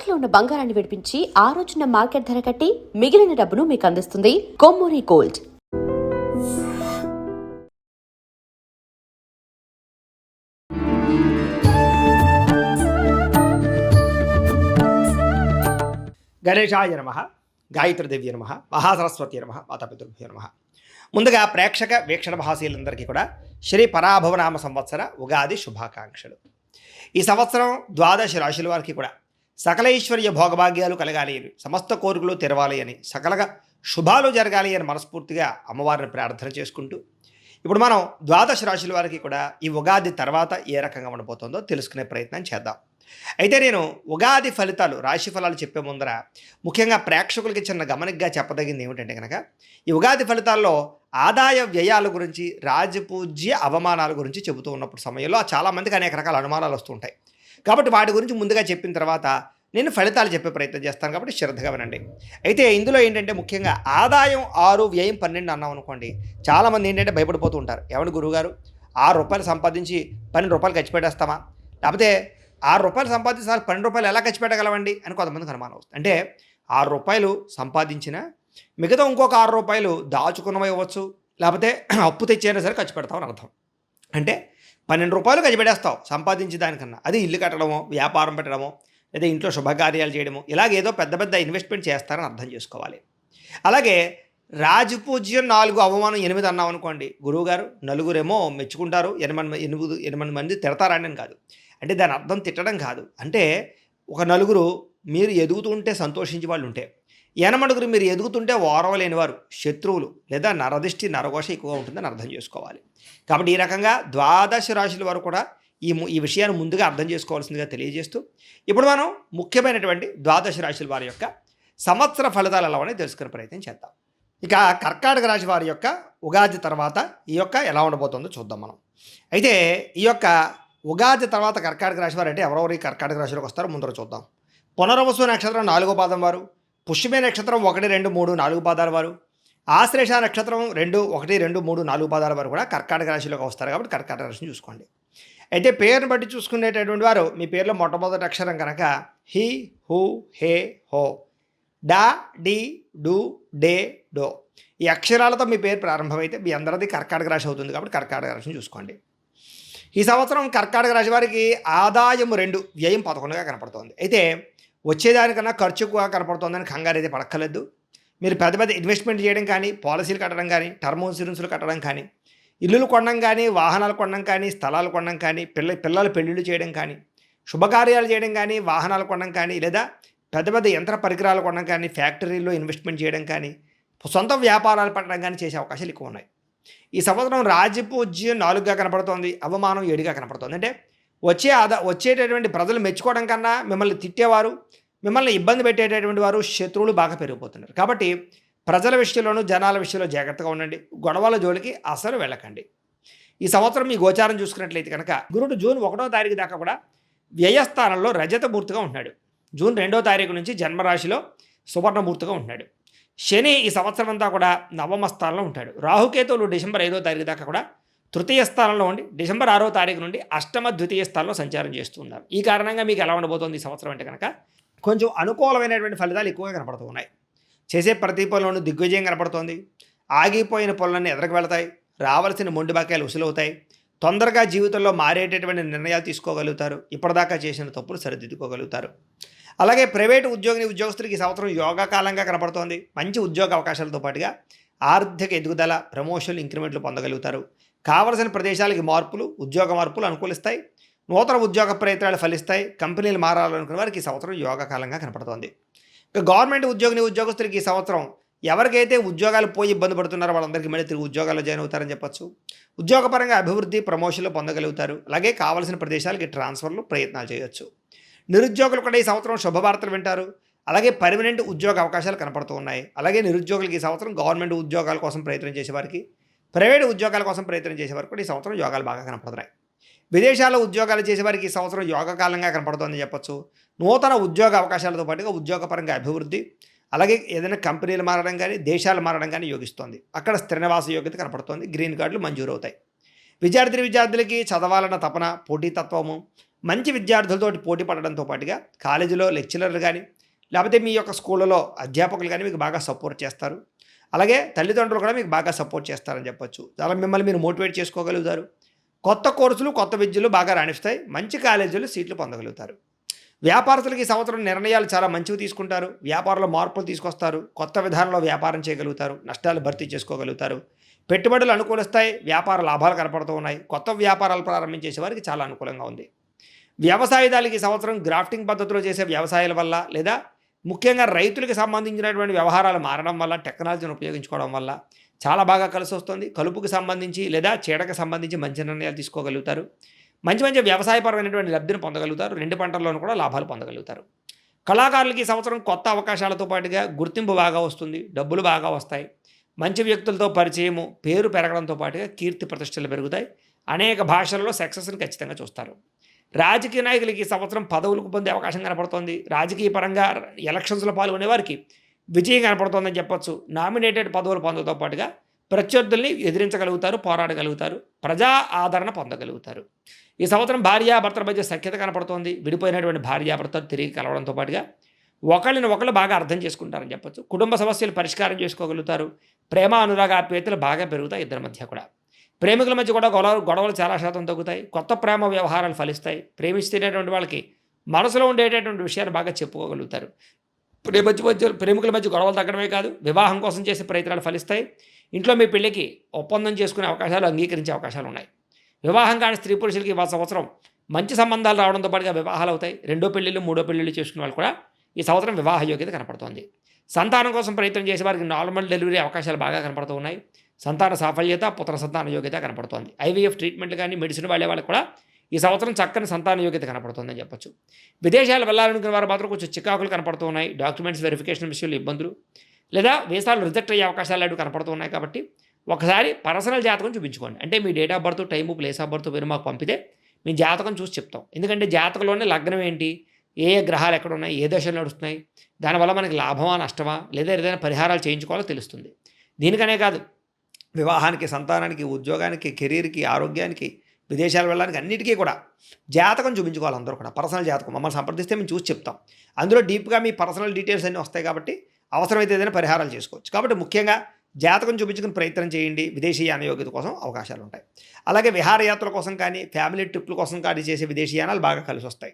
తాకట్లో ఉన్న బంగారాన్ని విడిపించి ఆ రోజున మార్కెట్ ధర కట్టి మిగిలిన డబ్బును మీకు అందిస్తుంది కొమ్మూరి గోల్డ్. గణేశాయ నమః, గాయత్రీదేవి నమః, మహాసరస్వతి నమః, మాతాపితృభ్యో నమః. ముందుగా ప్రేక్షక వీక్షణ భాషలందరికీ కూడా శ్రీ పరాభవనామ సంవత్సర ఉగాది శుభాకాంక్షలు. ఈ సంవత్సరం ద్వాదశ రాశుల వారికి కూడా సకల ఐశ్వర్య భోగభాగ్యాలు కలగాలి అని, సమస్త కోరికలు తెరవాలి అని, సకలగా శుభాలు జరగాలి అని మనస్ఫూర్తిగా అమ్మవారిని ప్రార్థన చేసుకుంటూ ఇప్పుడు మనం ద్వాదశ రాశుల వారికి కూడా ఈ ఉగాది తర్వాత ఏ రకంగా ఉండబోతుందో తెలుసుకునే ప్రయత్నం చేద్దాం. అయితే నేను ఉగాది ఫలితాలు, రాశి ఫలాలు చెప్పే ముందర ముఖ్యంగా ప్రేక్షకులకి చిన్న గమనికగా చెప్పదగింది ఏమిటంటే కనుక, ఈ ఉగాది ఫలితాల్లో ఆదాయ వ్యయాల గురించి, రాజపూజ్య అవమానాల గురించి చెబుతూ ఉన్నప్పుడు సమయంలో చాలామందికి అనేక రకాల అనుమానాలు వస్తుంటాయి. కాబట్టి వాటి గురించి ముందుగా చెప్పిన తర్వాత నేను ఫలితాలు చెప్పే ప్రయత్నం చేస్తాను, కాబట్టి శ్రద్ధగా వినండి. అయితే ఇందులో ఏంటంటే ముఖ్యంగా ఆదాయం 6, వ్యయం 12 అన్నాం అనుకోండి, చాలామంది ఏంటంటే భయపడిపోతూ ఉంటారు. ఏమంటే గురువుగారు, ₹6 సంపాదించి ₹12 ఖర్చు పెట్టేస్తామా, లేకపోతే ₹6 సంపాదించి ₹12 ఎలా ఖర్చు పెట్టగలవండి అని కొంతమందికి అనుమానం వస్తుంది. అంటే ₹6 సంపాదించిన మిగతా ఇంకొక ₹6 దాచుకున్నవి ఇవ్వచ్చు, లేకపోతే అప్పు తెచ్చైనా సరే ఖర్చు పెడతామని అర్థం. అంటే ₹12 ఖర్చు పెట్టేస్తావు సంపాదించి దానికన్నా. అది ఇల్లు కట్టడమో, వ్యాపారం పెట్టడమో, లేదా ఇంట్లో శుభకార్యాలు చేయడమో, ఇలాగేదో పెద్ద పెద్ద ఇన్వెస్ట్మెంట్ చేస్తారని అర్థం చేసుకోవాలి. అలాగే రాజపూజ్యం 4, అవమానం 8 అన్నాం అనుకోండి, గురువుగారు నలుగురేమో మెచ్చుకుంటారు, 8 మంది తిడతారని కాదు. అంటే దాని అర్థం తిట్టడం కాదు. అంటే ఒక నలుగురు మీరు ఎదుగుతుంటే సంతోషించే వాళ్ళు ఉంటే, 8 మీరు ఎదుగుతుంటే ఓర్వలేని వారు, శత్రువులు లేదా నరదిష్టి నరఘోష ఎక్కువగా ఉంటుందని అర్థం చేసుకోవాలి. కాబట్టి ఈ రకంగా ద్వాదశ రాశుల వారు కూడా ఈ విషయాన్ని ముందుగా అర్థం చేసుకోవాల్సిందిగా తెలియజేస్తూ ఇప్పుడు మనం ముఖ్యమైనటువంటి ద్వాదశ రాశుల వారి యొక్క సంవత్సర ఫలితాలు ఎలా ఉన్నాయో తెలుసుకునే ప్రయత్నం చేద్దాం. ఇక కర్కాటక రాశి వారి యొక్క ఉగాది తర్వాత ఈ యొక్క ఎలా ఉండబోతుందో చూద్దాం మనం. అయితే ఈ యొక్క ఉగాది తర్వాత కర్కాటక రాశి వారు అంటే ఎవరెవరు ఈ కర్కాటక రాశిలోకి వస్తారో ముందర చూద్దాం. పునర్వసు నక్షత్రం 4వ పాదం వారు, పుష్యమే నక్షత్రం 1, 2, 3, 4 పాదాల వారు, ఆశ్లేష నక్షత్రం 2, 1, 2, 3, 4 పాదాల వారు కూడా కర్కాటక రాశిలోకి వస్తారు. కాబట్టి కర్కాటక రాశిని చూసుకోండి. అయితే పేరుని బట్టి చూసుకునేటటువంటి వారు మీ పేరులో మొట్టమొదటి అక్షరం కనుక హి, హు, హే, హో, డా, డి, డు, డే, డో, ఈ అక్షరాలతో మీ పేరు ప్రారంభమైతే మీ అందరిది కర్కాటక రాశి అవుతుంది. కాబట్టి కర్కాటక రాశిని చూసుకోండి. ఈ సంవత్సరం కర్కాటక రాశి వారికి ఆదాయం 2, వ్యయం 11గా కనపడుతోంది. అయితే వచ్చేదానికన్నా ఖర్చు ఎక్కువగా కనపడుతోందని కంగారు అయితే పడక్కర్లేదు. మీరు పెద్ద పెద్ద ఇన్వెస్ట్మెంట్ చేయడం కానీ, పాలసీలు కట్టడం కానీ, టర్మ్ ఇన్సూరెన్స్లు కట్టడం కానీ, ఇల్లులు కొనడం కానీ, వాహనాలు కొనడం కానీ, స్థలాలు కొనడం కానీ, పిల్లల పెళ్ళిళ్ళు చేయడం కానీ, శుభకార్యాలు చేయడం కానీ, వాహనాలు కొనడం కానీ, లేదా పెద్ద పెద్ద యంత్ర పరికరాలు కొనడం కానీ, ఫ్యాక్టరీల్లో ఇన్వెస్ట్మెంట్ చేయడం కానీ, సొంత వ్యాపారాలు పెట్టడం కానీ చేసే అవకాశాలు ఎక్కువ ఉన్నాయి. ఈ సంవత్సరం రాజపూజ్యం 4గా కనపడుతోంది, అవమానం 7గా కనపడుతోంది. అంటే వచ్చేటటువంటి ప్రజలు మెచ్చుకోవడం కన్నా మిమ్మల్ని తిట్టేవారు, మిమ్మల్ని ఇబ్బంది పెట్టేటటువంటి వారు, శత్రువులు బాగా పెరిగిపోతున్నారు. కాబట్టి ప్రజల విషయంలోనూ జనాల విషయంలో జాగ్రత్తగా ఉండండి. గొడవల జోలికి అసలు వెళ్ళకండి. ఈ సంవత్సరం మీ గోచారం చూసుకున్నట్లయితే కనుక గురుడు జూన్ 1వ తారీఖు దాకా కూడా వ్యయస్థానంలో రజతమూర్తిగా ఉంటున్నాడు. జూన్ 2వ తారీఖు నుంచి జన్మరాశిలో సువర్ణమూర్తిగా ఉంటున్నాడు. శని ఈ సంవత్సరం అంతా కూడా నవమ స్థానంలో ఉంటాడు. రాహుకేతువులు డిసెంబర్ 5వ తారీఖు దాకా కూడా తృతీయ స్థానంలో ఉండి డిసెంబర్ 6వ తారీఖు నుండి అష్టమ ద్వితీయ స్థానంలో సంచారం చేస్తున్నారు. ఈ కారణంగా మీకు ఎలా ఉండబోతోంది ఈ సంవత్సరం అంటే కనుక కొంచెం అనుకూలమైనటువంటి ఫలితాలు ఎక్కువగా కనపడుతూ ఉన్నాయి. చేసే ప్రతి పనులను దిగ్విజయం కనపడుతోంది. ఆగిపోయిన పనులన్నీ ఎదరకు వెళతాయి. రావాల్సిన మొండి బాకాయలు వసూలవుతాయి. తొందరగా జీవితంలో మారేటటువంటి నిర్ణయాలు తీసుకోగలుగుతారు. ఇప్పటిదాకా చేసిన తప్పులు సరిదిద్దుకోగలుగుతారు. అలాగే ప్రైవేటు ఉద్యోగస్తులకి ఈ సంవత్సరం యోగా కాలంగా కనపడుతోంది. మంచి ఉద్యోగ అవకాశాలతో పాటుగా ఆర్థిక ఎదుగుదల, ప్రమోషన్లు, ఇంక్రిమెంట్లు పొందగలుగుతారు. కావలసిన ప్రదేశాలకి మార్పులు, ఉద్యోగ మార్పులు అనుకూలిస్తాయి. నూతన ఉద్యోగ ప్రయత్నాలు ఫలిస్తాయి. కంపెనీలు మారాలనుకున్న వారికి ఈ సంవత్సరం యోగా కాలంగా కనపడుతోంది. ఇక గవర్నమెంట్ ఉద్యోగస్తులకి ఈ సంవత్సరం ఎవరికైతే ఉద్యోగాలు పోయి ఇబ్బంది పడుతున్నారో వాళ్ళందరికీ మళ్ళీ తిరిగి ఉద్యోగాల్లో జాయిన్ అవుతారని చెప్పచ్చు. ఉద్యోగపరంగా అభివృద్ధి, ప్రమోషన్లు పొందగలుగుతారు. అలాగే కావాల్సిన ప్రదేశాలకి ట్రాన్స్ఫర్లు ప్రయత్నాలు చేయొచ్చు. నిరుద్యోగులు కూడా ఈ సంవత్సరం శుభవార్తలు వింటారు. అలాగే పర్మనెంట్ ఉద్యోగ అవకాశాలు కనపడుతూ ఉన్నాయి. అలాగే నిరుద్యోగులకి ఈ సంవత్సరం గవర్నమెంట్ ఉద్యోగాల కోసం ప్రయత్నం చేసేవారికి, ప్రైవేటు ఉద్యోగాల కోసం ప్రయత్నం చేసేవారికి కూడా ఈ సంవత్సరం యోగాలు బాగా కనపడుతున్నాయి. విదేశాల్లో ఉద్యోగాలు చేసేవారికి ఈ సంవత్సరం యోగ కాలంగా కనపడుతుందని చెప్పచ్చు. నూతన ఉద్యోగ అవకాశాలతో పాటుగా ఉద్యోగపరంగా అభివృద్ధి, అలాగే ఏదైనా కంపెనీలు మారడం కానీ, దేశాలు మారడం కానీ యోగిస్తోంది. అక్కడ స్థిర నివాస యోగ్యత కనపడుతోంది. గ్రీన్ కార్డులు మంజూరు అవుతాయి. విద్యార్థులకి చదవాలన్న తపన, పోటీతత్వము, మంచి విద్యార్థులతో పోటీ పడడంతో పాటుగా కాలేజీలో లెక్చరర్లు కానీ లేకపోతే మీ యొక్క స్కూళ్ళలో అధ్యాపకులు కానీ మీకు బాగా సపోర్ట్ చేస్తారు. అలాగే తల్లిదండ్రులు కూడా మీకు బాగా సపోర్ట్ చేస్తారని చెప్పొచ్చు. చాలా మిమ్మల్ని మీరు మోటివేట్ చేసుకోగలుగుతారు. కొత్త కోర్సులు కొత్త విద్యలు బాగా రాణిస్తాయి. మంచి కాలేజీలు సీట్లు పొందగలుగుతారు. వ్యాపారస్తులకి ఈ సంవత్సరం నిర్ణయాలు చాలా మంచివి తీసుకుంటారు. వ్యాపారంలో మార్పులు తీసుకొస్తారు. కొత్త విధానంలో వ్యాపారం చేయగలుగుతారు. నష్టాలు భర్తీ చేసుకోగలుగుతారు. పెట్టుబడులు అనుకూలిస్తాయి. వ్యాపార లాభాలు కనపడుతూ ఉన్నాయి. కొత్త వ్యాపారాలు ప్రారంభించేసే వారికి చాలా అనుకూలంగా ఉంది. వ్యవసాయదారులకి ఈ సంవత్సరం గ్రాఫ్టింగ్ పద్ధతిలో చేసే వ్యవసాయాల వల్ల లేదా ముఖ్యంగా రైతులకు సంబంధించినటువంటి వ్యవహారాలు మారడం వల్ల టెక్నాలజీని ఉపయోగించుకోవడం వల్ల చాలా బాగా కలిసి వస్తుంది. కలుపుకి సంబంధించి లేదా చీడకు సంబంధించి మంచి నిర్ణయాలు తీసుకోగలుగుతారు. మంచి మంచి వ్యవసాయపరమైనటువంటి లబ్ధిని పొందగలుగుతారు. 2 పంటల్లోనూ కూడా లాభాలు పొందగలుగుతారు. కళాకారులకి ఈ సంవత్సరం కొత్త అవకాశాలతో పాటుగా గుర్తింపు బాగా వస్తుంది. డబ్బులు బాగా వస్తాయి. మంచి వ్యక్తులతో పరిచయము, పేరు పెరగడంతో పాటుగా కీర్తి ప్రతిష్టలు పెరుగుతాయి. అనేక భాషలలో సక్సెస్ని ఖచ్చితంగా చూస్తారు. రాజకీయ నాయకులకి ఈ సంవత్సరం పదవులకు పొందే అవకాశం కనపడుతోంది. రాజకీయ పరంగా ఎలక్షన్స్లో పాల్గొనే వారికి విజయం కనపడుతోందని చెప్పొచ్చు. నామినేటెడ్ పదవులు పొందడంతో పాటుగా ప్రత్యర్థుల్ని ఎదిరించగలుగుతారు, పోరాడగలుగుతారు, ప్రజా ఆదరణ పొందగలుగుతారు. ఈ సంవత్సరం భార్యాభర్తల మధ్య సఖ్యత కనపడుతోంది. విడిపోయినటువంటి భార్యాభర్తలు తిరిగి కలవడంతో పాటుగా ఒకళ్ళని ఒకళ్ళు బాగా అర్థం చేసుకుంటారని చెప్పొచ్చు. కుటుంబ సమస్యలు పరిష్కారం చేసుకోగలుగుతారు. ప్రేమ అనురాగ ఆప్యాయతలు బాగా పెరుగుతాయి ఇద్దరి మధ్య కూడా. ప్రేమికుల మధ్య కూడా గొడవలు చాలా శాతం తగ్గుతాయి. కొత్త ప్రేమ వ్యవహారాలు ఫలిస్తాయి. ప్రేమిస్తున్నటువంటి వాళ్ళకి మనసులో ఉండేటటువంటి విషయాలు బాగా చెప్పుకోగలుగుతారు. ప్రేమికుల మధ్య గొడవలు తగ్గడమే కాదు, వివాహం కోసం చేసే ప్రయత్నాలు ఫలిస్తాయి. ఇంట్లో మీ పెళ్ళికి ఒప్పందం చేసుకునే అవకాశాలు, అంగీకరించే అవకాశాలు ఉన్నాయి. వివాహం కాని స్త్రీ పురుషులకి ఈ సంవత్సరం మంచి సంబంధాలు రావడంతో పాటుగా వివాహాలు అవుతాయి. 2వ పెళ్ళిళ్ళు 3వ పెళ్ళిళ్ళు చేసుకునే వాళ్ళు కూడా ఈ సంవత్సరం వివాహ యోగ్యత కనపడుతోంది. సంతానం కోసం ప్రయత్నం చేసే వారికి నార్మల్ డెలివరీ అవకాశాలు బాగా కనపడుతూ ఉన్నాయి. సంతాన సాఫల్యత, పుత్ర సంతాన యోగ్యత కనపడుతోంది. ఐవీఎఫ్ ట్రీట్మెంట్లు కానీ మెడిసిన్ వాడే వాళ్ళకి కూడా ఈ సంవత్సరం చక్కని సంతాన యోగ్యత కనపడుతుందని చెప్పొచ్చు. విదేశాలు వెళ్ళాలనుకునే వారు మాత్రం కొంచెం చికాకులు కనపడుతూ ఉన్నాయి. డాక్యుమెంట్స్ వెరిఫికేషన్ విషయంలో ఇబ్బందులు లేదా వీసాలు రిజెక్ట్ అయ్యే అవకాశాలు అటు కనపడుతూ ఉన్నాయి. కాబట్టి ఒకసారి పర్సనల్ జాతకం చూపించుకోండి. అంటే మీ date of birth, time, place of birth మీరు మాకు పంపితే మీ జాతకం చూసి చెప్తాం. ఎందుకంటే జాతకంలోనే లగ్నం ఏంటి, ఏ గ్రహాలు ఎక్కడ ఉన్నాయి, ఏ దశలు నడుస్తున్నాయి, దానివల్ల మనకి లాభమా నష్టమా లేదా ఏదైనా పరిహారాలు చేయించుకోవాలో తెలుస్తుంది. దీనికనే కాదు, వివాహానికి, సంతానానికి, ఉద్యోగానికి, కెరీర్కి, ఆరోగ్యానికి, విదేశాలు వెళ్ళడానికి అన్నిటికీ కూడా జాతకం చూపించుకోవాలి అందరూ కూడా. పర్సనల్ జాతకం మమ్మల్ని సంప్రదిస్తే మేము చూసి చెప్తాం. అందులో డీప్గా మీ పర్సనల్ డీటెయిల్స్ అన్నీ వస్తాయి కాబట్టి అవసరమైతే ఏదైనా పరిహారాలు చేసుకోవచ్చు. కాబట్టి ముఖ్యంగా జాతకం చూపించుకుని ప్రయత్నం చేయండి. విదేశీయాన యోగ్యత కోసం అవకాశాలు ఉంటాయి. అలాగే విహారయాత్రల కోసం కానీ ఫ్యామిలీ ట్రిప్ల కోసం కానీ చేసే విదేశీయానాలు బాగా కలిసి వస్తాయి.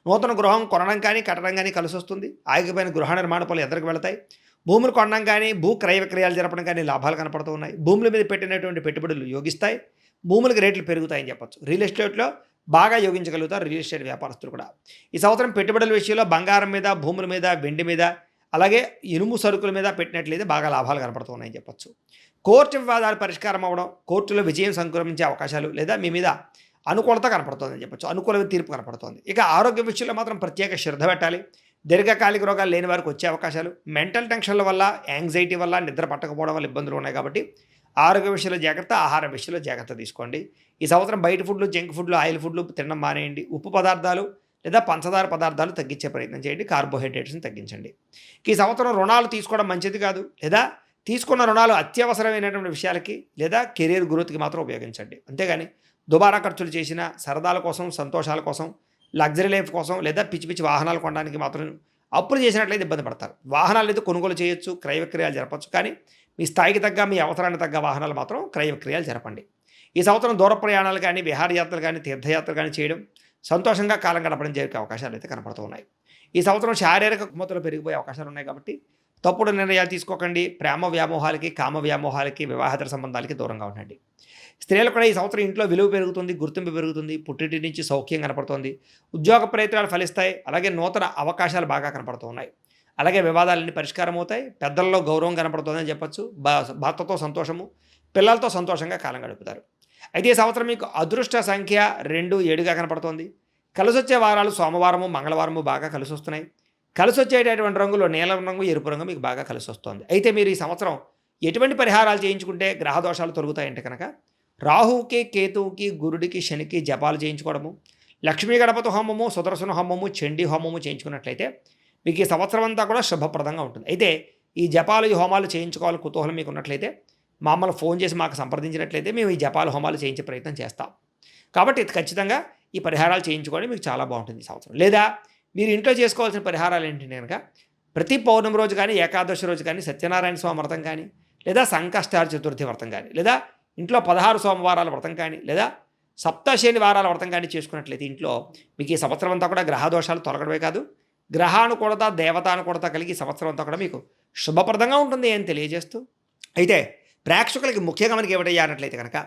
నూతన గృహం కొనడం కానీ కట్టడం కానీ కలిసి వస్తుంది. ఆగిపోయిన గృహ నిర్మాణ పనులు ఎదురుకు వెళతాయి. భూములు కొనడం కానీ భూ క్రయ విక్రయాలు జరపడం కానీ లాభాలు కనపడుతూ ఉన్నాయి. భూముల మీద పెట్టినటువంటి పెట్టుబడులు యోగిస్తాయి. భూములకు రేట్లు పెరుగుతాయని చెప్పొచ్చు. రియల్ ఎస్టేట్లో బాగా యోగించగలుగుతారు రియల్ ఎస్టేట్ వ్యాపారస్తులు కూడా. ఈ సంవత్సరం పెట్టుబడుల విషయంలో బంగారం మీద, భూముల మీద, వెండి మీద, అలాగే ఇనుము సరుకుల మీద పెట్టినట్లయితే బాగా లాభాలు కనపడుతున్నాయని చెప్పొచ్చు. కోర్టు వివాదాలు పరిష్కారం అవ్వడం, కోర్టులో విజయం సంక్రమించే అవకాశాలు లేదా మీ మీద అనుకూలత కనపడుతుందని చెప్పొచ్చు. అనుకూల తీర్పు కనపడుతుంది. ఇక ఆరోగ్య విషయంలో మాత్రం ప్రత్యేక శ్రద్ధ పెట్టాలి. దీర్ఘకాలిక రోగాలు లేని వారికి వచ్చే అవకాశాలు, మెంటల్ టెన్షన్ల వల్ల, యాంగ్జైటీ వల్ల, నిద్ర పట్టకపోవడం వల్ల ఇబ్బందులు ఉన్నాయి. కాబట్టి ఆరోగ్య విషయంలో జాగ్రత్త, ఆహార విషయంలో జాగ్రత్త తీసుకోండి. ఈ సంవత్సరం బయట ఫుడ్లు, జంక్ ఫుడ్లు, ఆయిల్ ఫుడ్లు తినడం మానేయండి. ఉప్పు పదార్థాలు లేదా పంచదార పదార్థాలు తగ్గించే ప్రయత్నం చేయండి. కార్బోహైడ్రేట్స్ని తగ్గించండి. ఈ సంవత్సరం రుణాలు తీసుకోవడం మంచిది కాదు. లేదా తీసుకున్న రుణాలు అత్యవసరమైనటువంటి విషయాలకి లేదా కెరీర్ గ్రోత్కి మాత్రం ఉపయోగించండి. అంతేగాని దుబారా ఖర్చులు చేసిన సరదాల కోసం, సంతోషాల కోసం, లగ్జరీ లైఫ్ కోసం లేదా పిచ్చి పిచ్చి వాహనాలు కొనడానికి మాత్రం అప్పులు చేసినట్లయితే ఇబ్బంది పడతారు. వాహనాలు అయితే కొనుగోలు చేయొచ్చు, క్రయ విక్రయాలు జరపచ్చు. కానీ మీ స్థాయికి తగ్గ, మీ అవసరానికి తగ్గ వాహనాలు మాత్రం క్రయ విక్రయాలు జరపండి. ఈ సంవత్సరం దూర ప్రయాణాలు కానీ, విహారయాత్రలు కానీ, తీర్థయాత్రలు కానీ చేయడం, సంతోషంగా కాలం గడపడం జరిగే అవకాశాలు అయితే కనపడుతూ ఉన్నాయి. ఈ సంవత్సరం శారీరక రుగ్మతలు పెరిగిపోయే అవకాశాలు ఉన్నాయి. కాబట్టి తప్పుడు నిర్ణయాలు తీసుకోకండి. ప్రేమ వ్యామోహాలకి, కామ వ్యామోహాలకి, వివాహేతర సంబంధాలకి దూరంగా ఉండండి. స్త్రీలు కూడా ఈ సంవత్సరం ఇంట్లో విలువ పెరుగుతుంది, గుర్తింపు పెరుగుతుంది, పుట్టింటి నుంచి సౌఖ్యం కనపడుతుంది, ఉద్యోగ ప్రయత్నాలు ఫలిస్తాయి. అలాగే నూతన అవకాశాలు బాగా కనపడుతూ ఉన్నాయి. అలాగే వివాదాలన్నీ పరిష్కారం అవుతాయి. పెద్దల్లో గౌరవం కనపడుతుందని చెప్పచ్చు. భర్తతో సంతోషము, పిల్లలతో సంతోషంగా కాలం గడుపుతారు. అయితే ఈ సంవత్సరం మీకు అదృష్ట సంఖ్య 2, 7గా కనపడుతోంది. కలిసి వచ్చే వారాలు సోమవారము, మంగళవారము బాగా కలిసి వస్తున్నాయి. కలిసి వచ్చేటటువంటి రంగులో నీలం రంగు, ఎరుపు రంగు మీకు బాగా కలిసి వస్తుంది. అయితే మీరు ఈ సంవత్సరం ఎటువంటి పరిహారాలు చేయించుకుంటే గ్రహ దోషాలు తొలగుతాయంటే కనుక రాహువుకి, కేతువుకి, గురుడికి, శనికి జపాలు చేయించుకోవడము, లక్ష్మీ గణపతి హోమము, సుదర్శన హోమము, చండీ హోమము చేయించుకున్నట్లయితే మీకు ఈ సంవత్సరం అంతా కూడా శుభప్రదంగా ఉంటుంది. అయితే ఈ జపాలు, ఈ హోమాలు చేయించుకోవాలి కుతూహలం మీకు ఉన్నట్లయితే మమ్మల్ని ఫోన్ చేసి మాకు సంప్రదించినట్లయితే మేము ఈ జపాలు, హోమాలు చేయించే ప్రయత్నం చేస్తాం. కాబట్టి ఖచ్చితంగా ఈ పరిహారాలు చేయించుకోవడం మీకు చాలా బాగుంటుంది ఈ సంవత్సరం. లేదా మీరు ఇంట్లో చేసుకోవాల్సిన పరిహారాలు ఏంటంటే కనుక ప్రతి పౌర్ణమి రోజు కానీ, ఏకాదశి రోజు కానీ, సత్యనారాయణ స్వామి వ్రతం కానీ, లేదా సంకష్టార చతుర్థి వ్రతం కానీ, లేదా ఇంట్లో 16 సోమవారాల వ్రతం కానీ, లేదా సప్తశని వారాల వ్రతం కానీ చేసుకున్నట్లయితే ఇంట్లో మీకు ఈ సంవత్సరం అంతా కూడా గ్రహదోషాలు తొలగడమే కాదు, గ్రహానుకూలత దేవతానుకూలత కలిగి సంవత్సరం అంతా కూడా మీకు శుభప్రదంగా ఉంటుంది అని తెలియజేస్తూ, అయితే ప్రేక్షకులకి ముఖ్యంగా మనకి ఏమిటయ్యా అన్నట్లయితే కనుక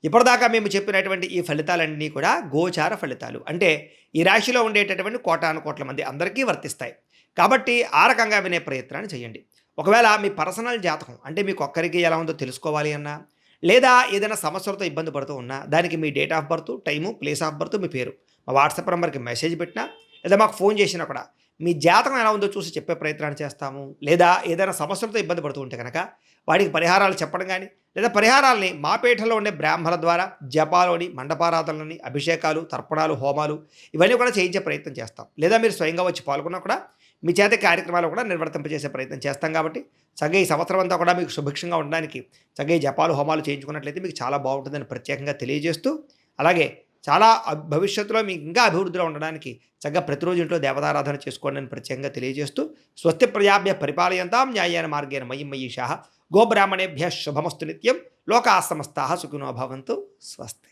ఇప్పటిదాకా మేము చెప్పినటువంటి ఈ ఫలితాలన్నీ కూడా గోచార ఫలితాలు, అంటే ఈ రాశిలో ఉండేటటువంటి కోటాను కోట్ల మంది అందరికీ వర్తిస్తాయి. కాబట్టి ఆ రకంగా వినే ప్రయత్నాన్ని చేయండి. ఒకవేళ మీ పర్సనల్ జాతకం అంటే మీకు ఒక్కరికి ఎలా ఉందో తెలుసుకోవాలి అన్నా, లేదా ఏదైనా సమస్యలతో ఇబ్బంది పడుతూ ఉన్నా దానికి మీ date of birth, time, place of birth, మీ పేరు మా వాట్సాప్ నెంబర్కి మెసేజ్ పెట్టినా, లేదా మాకు ఫోన్ చేసినా కూడా మీ జాతకం ఎలా ఉందో చూసి చెప్పే ప్రయత్నాన్ని చేస్తాము. లేదా ఏదైనా సమస్యలతో ఇబ్బంది పడుతూ ఉంటే కనుక వాడికి పరిహారాలు చెప్పడం కానీ, లేదా పరిహారాలని మా పీఠంలో ఉండే బ్రాహ్మణుల ద్వారా జపాలోని, మండపారాధనలని, అభిషేకాలు, తర్పణాలు, హోమాలు ఇవన్నీ కూడా చేయించే ప్రయత్నం చేస్తాం. లేదా మీరు స్వయంగా వచ్చి పాల్గొన్నా కూడా మీ చేత కార్యక్రమాలు కూడా నిర్వర్తింపజేసే ప్రయత్నం చేస్తాం. కాబట్టి చక్కగా ఈ సంవత్సరం అంతా కూడా మీకు సుభిక్షంగా ఉండడానికి చక్కగా ఈ జపాలు, హోమాలు చేయించుకున్నట్లయితే మీకు చాలా బాగుంటుందని ప్రత్యేకంగా తెలియజేస్తూ, అలాగే చాలా భవిష్యత్తులో మీకు ఇంకా అభివృద్ధిలో ఉండడానికి చక్కగా ప్రతిరోజు ఇంట్లో దేవతారాధన చేసుకోండి అని ప్రత్యేకంగా తెలియజేస్తూ, స్వస్తి ప్రజాభ్య పరిపాలయంతాం న్యాయేన మార్గేణ మయి మయీషాః గోబ్రాహ్మణేభ్యः శుభమస్తు నిత్యం లోకాः సమస్తాः సుఖినో భవంతు స్వస్తి.